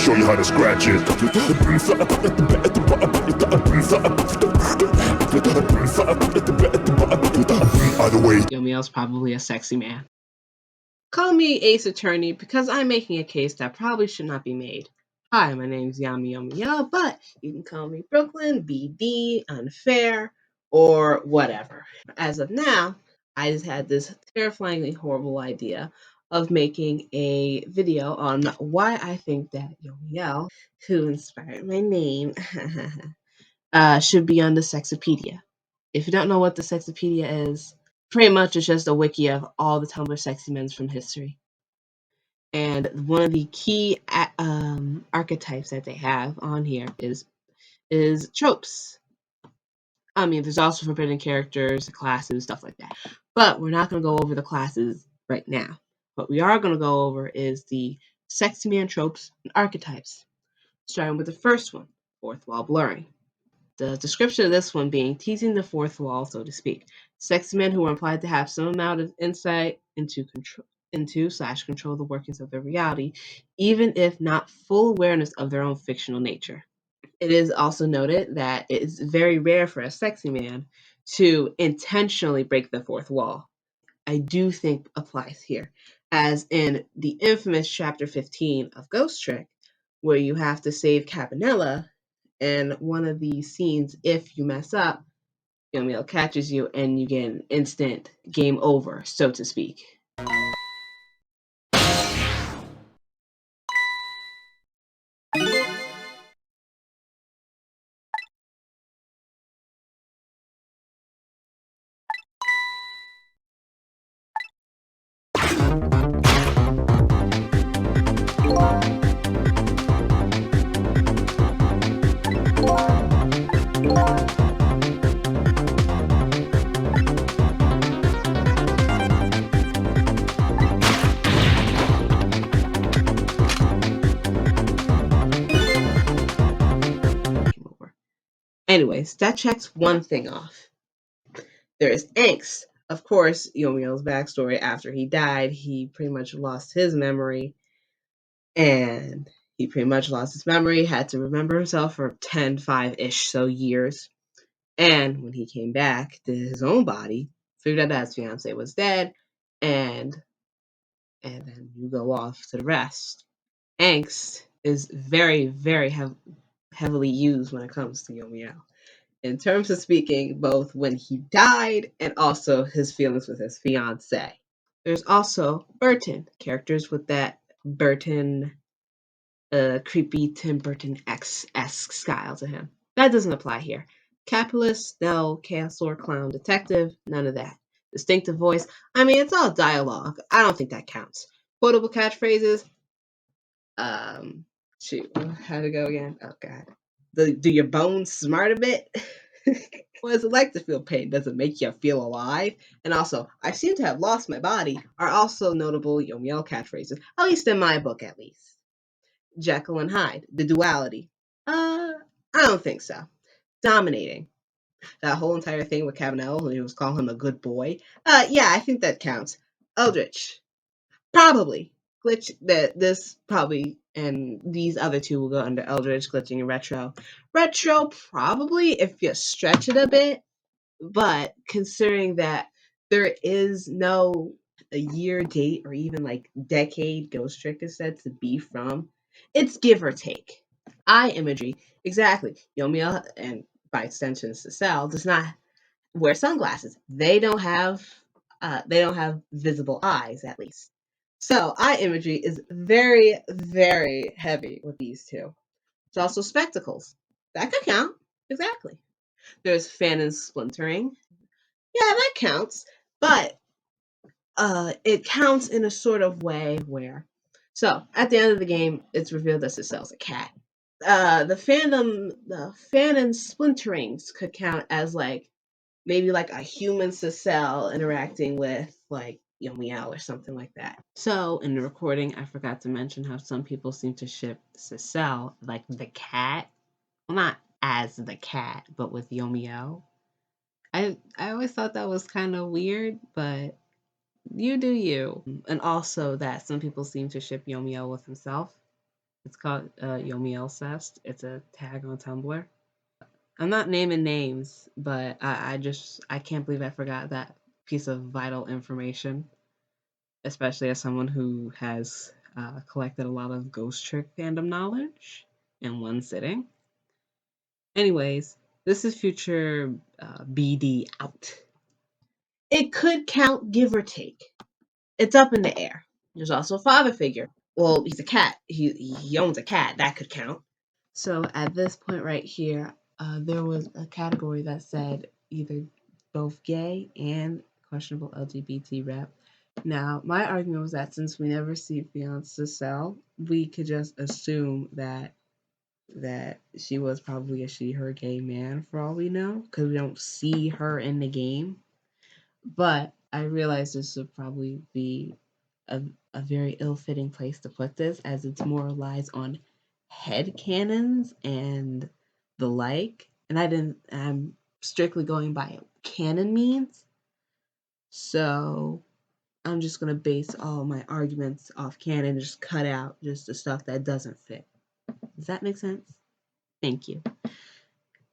show you how to scratch it. Either way, Yomiel's probably a sexy man. Call me Ace Attorney because I'm making a case that probably should not be made. Hi, my name's Yomiel, but you can call me Brooklyn, BD, Unfair, or whatever. As of now, I just had this terrifyingly horrible idea of making a video on why I think that Yomiel, who inspired my name, should be on the Sexopedia. If you don't know what the Sexopedia is, pretty much it's just a wiki of all the Tumblr sexy men from history. And one of the key archetypes that they have on here is tropes. I mean, there's also forbidden characters, classes, stuff like that. But we're not going to go over the classes right now. What we are going to go over is the sexy man tropes and archetypes. Starting with the first one, fourth wall blurring. The description of this one being teasing the fourth wall, so to speak. Sexy men who are implied to have some amount of insight into control the workings of their reality, even if not full awareness of their own fictional nature. It is also noted that it is very rare for a sexy man to intentionally break the fourth wall. I do think applies here, as in the infamous chapter 15 of Ghost Trick, where you have to save Cabanela, and one of these scenes, if you mess up, Yomiel catches you and you get an instant game over, so to speak. Anyways, that checks one thing off. There is angst. Of course, Yomiel's backstory after he died, he pretty much lost his memory. And he pretty much lost his memory, had to remember himself for 10, 5-ish so years. And when he came back to his own body, figured out that his fiance was dead, and then you go off to the rest. Angst is very, very heavily used when it comes to Yomiel. In terms of speaking, both when he died and also his feelings with his fiance. There's also Burton, characters with that Burton, creepy Tim Burton-esque style to him. That doesn't apply here. Capitalist, no. Chaos or clown detective, none of that. Distinctive voice, I mean, it's all dialogue. I don't think that counts. Quotable catchphrases, shoot, how'd it go again? Oh, God. Do your bones smart a bit? What is it like to feel pain? Does it make you feel alive? And also, I seem to have lost my body are also notable Yomiel catchphrases, at least in my book, at least. Jekyll and Hyde, the duality. I don't think so. Dominating. That whole entire thing with Cabanel, when he was calling him a good boy. Yeah, I think that counts. Eldritch. Probably. Glitch, this probably, and these other two will go under Eldritch, Glitching, and Retro. Retro, probably, if you stretch it a bit, but considering that there is no a year, date, or even like decade Ghost Trick is said to be from, it's give or take. Eye imagery, exactly. Yomiel, and by extension Cecile, does not wear sunglasses. They don't have visible eyes, at least. So eye imagery is very, very heavy with these two. There's also spectacles. That could count. Exactly. There's fan and splintering. Yeah, that counts. But it counts in a sort of way where, so at the end of the game, it's revealed that Cicel's a cat. The fan and splinterings could count as like maybe like a human Cecile interacting with like Yomiel or something like that. So in the recording, I forgot to mention how some people seem to ship Cecile, like the cat, well, not as the cat, but with Yomiel. I always thought that was kind of weird, but you do you. And also that some people seem to ship Yomiel with himself. It's called Yomiel Cest. It's a tag on Tumblr. I'm not naming names, but I can't believe I forgot that piece of vital information, especially as someone who has collected a lot of Ghost Trick fandom knowledge in one sitting. Anyways, this is future BD out. It could count, give or take. It's up in the air. There's also a father figure. Well, he's a cat. He owns a cat. That could count. So at this point right here, there was a category that said either both gay and questionable LGBT rep. Now, my argument was that since we never see Fiance Cell, we could just assume that she was probably a she/her gay man for all we know, because we don't see her in the game. But I realize this would probably be a very ill-fitting place to put this, as it's more relies on head canons and the like. And I'm strictly going by what canon means. So I'm just gonna base all my arguments off canon and just cut out just the stuff that doesn't fit. Does that make sense? Thank you.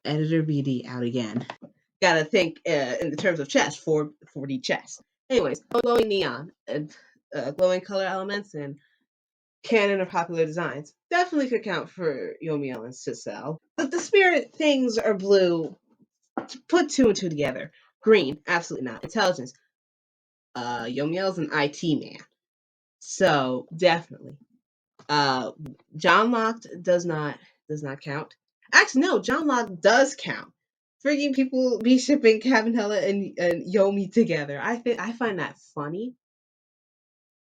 Editor BD out again. Gotta think in the terms of chess, 4D chess. Anyways, glowing neon and glowing color elements and canon of popular designs definitely could count for Yomiel and Sisel. But the spirit things are blue. Put two and two together. Green, absolutely not. Intelligence. Yomiel's an IT man, so definitely. John Locke does not count. Actually, no, John Locke does count. Freaking people be shipping Cabanella and Yomi together. I find that funny.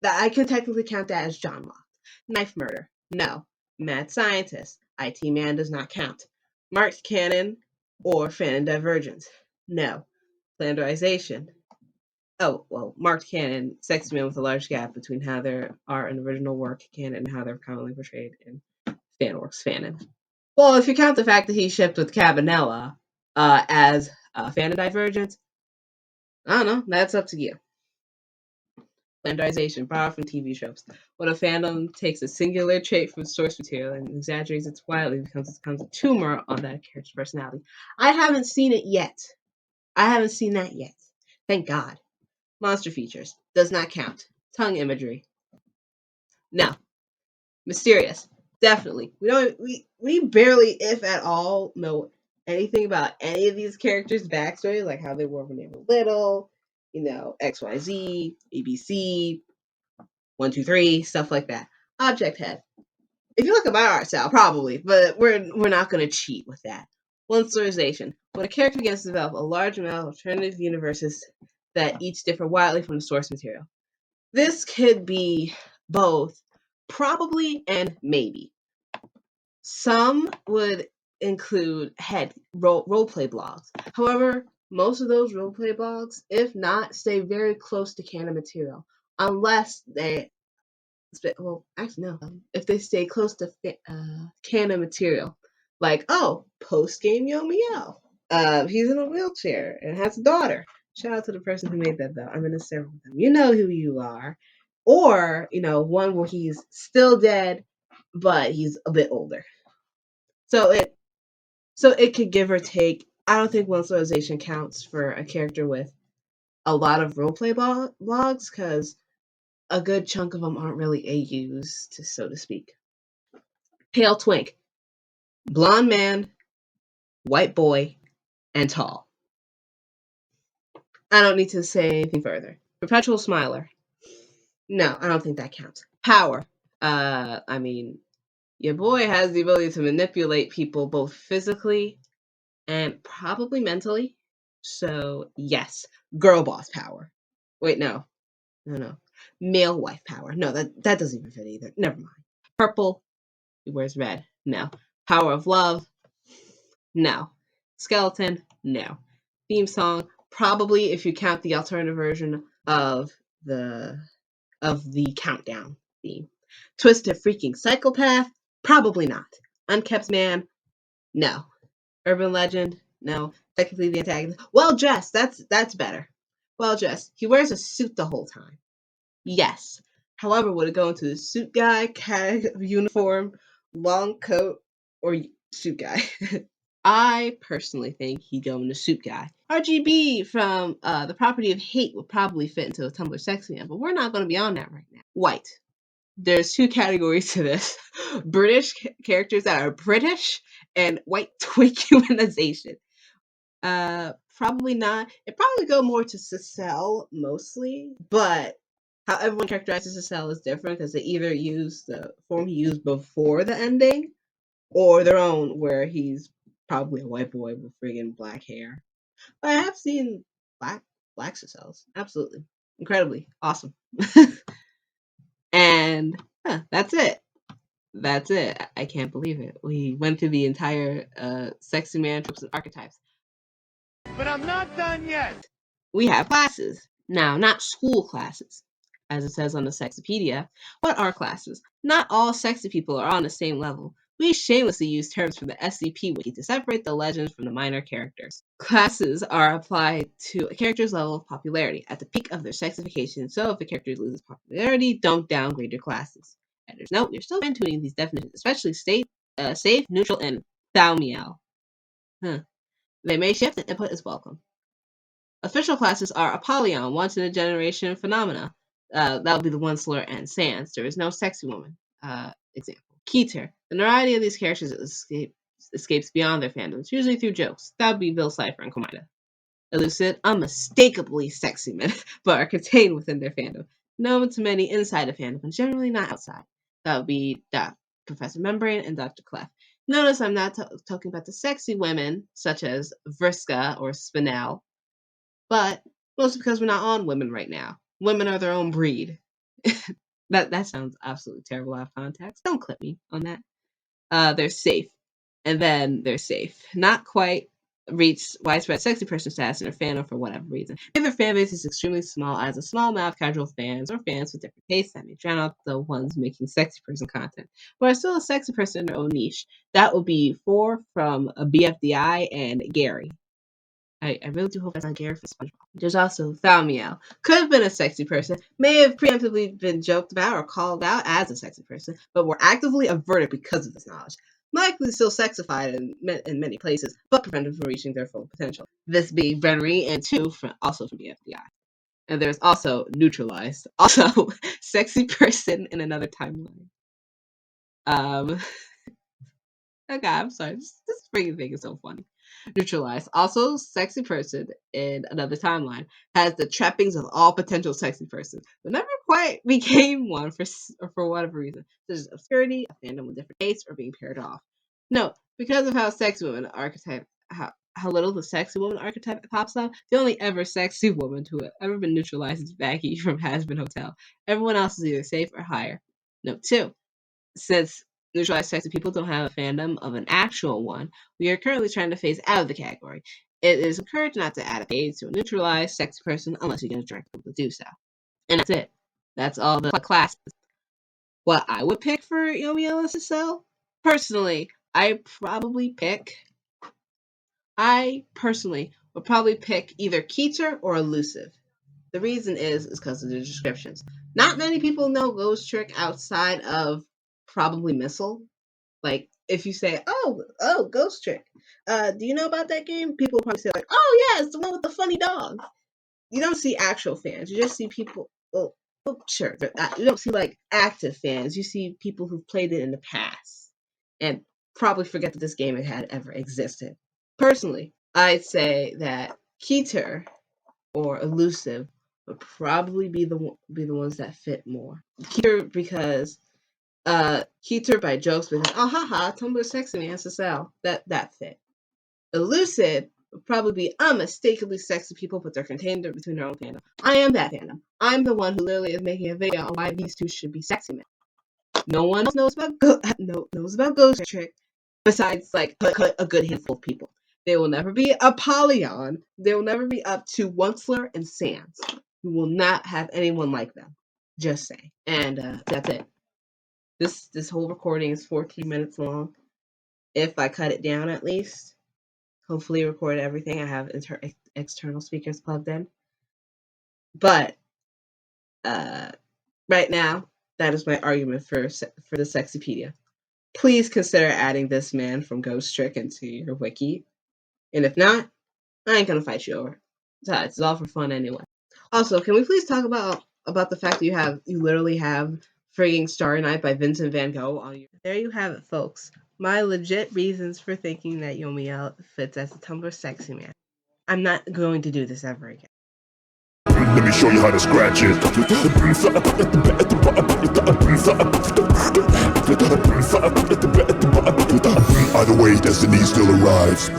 That I can technically count that as John Locke. Knife murder. No. Mad scientist. IT man does not count. Marked canon or fanon divergence. No. Flanderization. Oh, well, marked canon, sexy man with a large gap between how there are in original work canon and how they're commonly portrayed in fanworks fanon. Well, if you count the fact that he shipped with Cabanella as fanon divergence, I don't know, that's up to you. Flanderization, borrowed from TV shows. When a fandom takes a singular trait from source material and exaggerates it wildly, it becomes a tumor on that character's personality. I haven't seen it yet. I haven't seen that yet. Thank God. Monster features. Does not count. Tongue imagery. No. Mysterious. Definitely. We barely, if at all, know anything about any of these characters' backstory, like how they were when they were little, XYZ, ABC, 1, 2, 3, stuff like that. Object head. If you look at my art style, probably, but we're not going to cheat with that. One storization. When a character begins to develop a large amount of alternative universes that each differ wildly from the source material. This could be both probably and maybe. Some would include roleplay blogs. However, most of those roleplay blogs, if not, stay very close to canon material, unless they well, actually no. If they stay close to canon material, like post game Yomiel, he's in a wheelchair and has a daughter. Shout out to the person who made that though. I'm gonna serve them. You know who you are, or one where he's still dead, but he's a bit older. So it could give or take. I don't think one storization counts for a character with a lot of roleplay blogs because a good chunk of them aren't really AUs, so to speak. Pale twink, blonde man, white boy, and tall. I don't need to say anything further. Perpetual smiler. No, I don't think that counts. Power. I mean, your boy has the ability to manipulate people both physically and probably mentally. So, yes. Girl boss power. Wait, no. No. Male wife power. No, that doesn't even fit either. Never mind. Purple. He wears red. No. Power of love. No. Skeleton. No. Theme song. Probably if you count the alternative version of the countdown theme. Twisted freaking psychopath. Probably not. Unkept man. No. Urban legend. No. Technically the antagonist. Well dressed. That's better. Well dressed. He wears a suit the whole time. Yes. However, would it go into the suit guy, CAG uniform, long coat, or suit guy. I personally think he'd go in the suit guy. RGB from the Property of Hate would probably fit into a Tumblr Sexyman, but we're not going to be on that right now. White. There's two categories to this: British characters that are British and white twink humanization. Probably not. It probably go more to Cecile mostly, but how everyone characterizes Cecile is different because they either use the form he used before the ending or their own, where he's probably a white boy with friggin' black hair. But I have seen black Ceciles. Absolutely. Incredibly awesome. And that's it. That's it. I can't believe it. We went through the entire Sexyman tropes and archetypes. But I'm not done yet. We have classes. Now, not school classes. As it says on the Sexypedia, what are classes? Not all sexy people are on the same level. We shamelessly use terms from the SCP wiki to separate the legends from the minor characters. Classes are applied to a character's level of popularity at the peak of their sexification, so if a character loses popularity, don't downgrade your classes. Editor's note, you're still fine-tuning these definitions, especially safe, neutral, and Yomiel. They may shift, and input is welcome. Official classes are Apollyon, once in a generation phenomena. That would be the one slur and Sans. There is no sexy woman. Example. Keter. The variety of these characters escapes beyond their fandoms, usually through jokes. That would be Bill Cipher and Komida. Elucid, unmistakably sexy men, but are contained within their fandom. Known to many inside the fandom, and generally not outside. That would be Professor Membrane and Dr. Clef. Notice I'm not talking about the sexy women, such as Vriska or Spinel, but mostly because we're not on women right now. Women are their own breed. That sounds absolutely terrible out of context. Don't clip me on that. They're safe. And then they're safe. Not quite reach widespread sexy person status in their fandom for whatever reason. If their fan base is extremely small, as a small amount of casual fans or fans with different tastes that may drown out the ones making sexy person content, but are still a sexy person in their own niche. That would be 4 from BFDI and Gary. I really do hope that's not Gary for SpongeBob. There's also Thaumiel. Could have been a sexy person, may have preemptively been joked about or called out as a sexy person, but were actively averted because of this knowledge. Likely still sexified in many places, but prevented from reaching their full potential. This being Benry and 2 also from the FBI. And there's also Neutralized, also sexy person in another timeline. Okay, I'm sorry. This freaking thing is so funny. Neutralized, also sexy person in another timeline, has the trappings of all potential sexy persons, but never quite became one for whatever reason, such as obscurity, a fandom with different tastes, or being paired off. No, because of how sexy woman archetype, how little the sexy woman archetype pops up, the only ever sexy woman to have ever been neutralized is Becky from Has-Been Hotel. Everyone else is either safe or higher. Note 2. Since neutralized sexy people don't have a fandom of an actual one, we are currently trying to phase out of the category. It is encouraged not to add a page to a neutralized sexy person unless you get a direct people to do so. And that's it. That's all the classes. What I would pick for Yomiel SSL? Personally, I personally would probably pick either Keter or Elusive. The reason is because of the descriptions. Not many people know Ghost Trick outside of probably Missile. Like, if you say, oh, Ghost Trick, do you know about that game? People will probably say, like, oh, yeah, it's the one with the funny dog. You don't see actual fans. You just see people, sure. You don't see, like, active fans. You see people who've played it in the past and probably forget that this game had ever existed. Personally, I'd say that Keter or Elusive would probably be the ones that fit more. Keter because Keter by jokes because Tumblr sexy man SSL. That fit. Elucid would probably be unmistakably sexy people, but they're contained between their own fandom. I am that fandom. I'm the one who literally is making a video on why these two should be sexy men. No one else knows about Ghost Trick besides like a good handful of people. They will never be Apollyon. They will never be up to Onceler and Sans. You will not have anyone like them. Just say. And that's it. This whole recording is 14 minutes long. If I cut it down at least, hopefully record everything. I have external speakers plugged in. But right now, that is my argument for the Sexypedia. please consider adding this man from Ghost Trick into your wiki. And if not, I ain't gonna fight you over. Besides, it's all for fun anyway. Also, can we please talk about the fact that you literally have frigging Starry Night by Vincent Van Gogh on you? There you have it, folks. My legit reasons for thinking that Yomiel fits as a Tumblr sexy man. I'm not going to do this ever again. Let me show you how to scratch it. Either way, destiny still arrives.